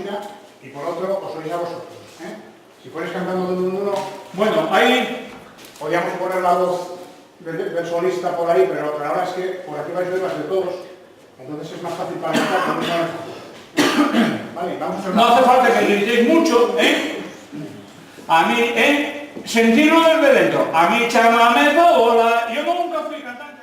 música y por otro os oís a vosotros. Si fuerais cantando de uno en uno, Bueno, ahí... podríamos poner la voz del solista por ahí, pero ahora es que por aquí vais a oír las de todos, entonces es más fácil para cantar, pero no es fácil. Vale, vamos a... No hace falta que gritéis mucho, A mí, sentirlo desde dentro. A mí chámame bola. Yo nunca fui cantante.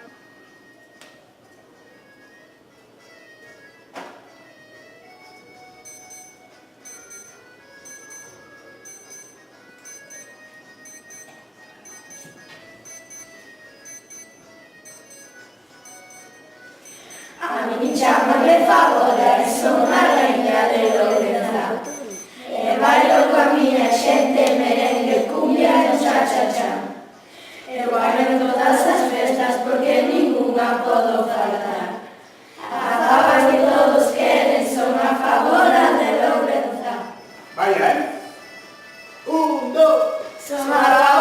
A mí chámame favora, son a reina de Lorenza. E bailo coa miña xente, merengue, cumbia e cha-cha-cha. E bailo en todas as festas porque ninguna podo faltar. A fava que todos queren son a favora de Lorenza. Vaya, 1, 2... Son a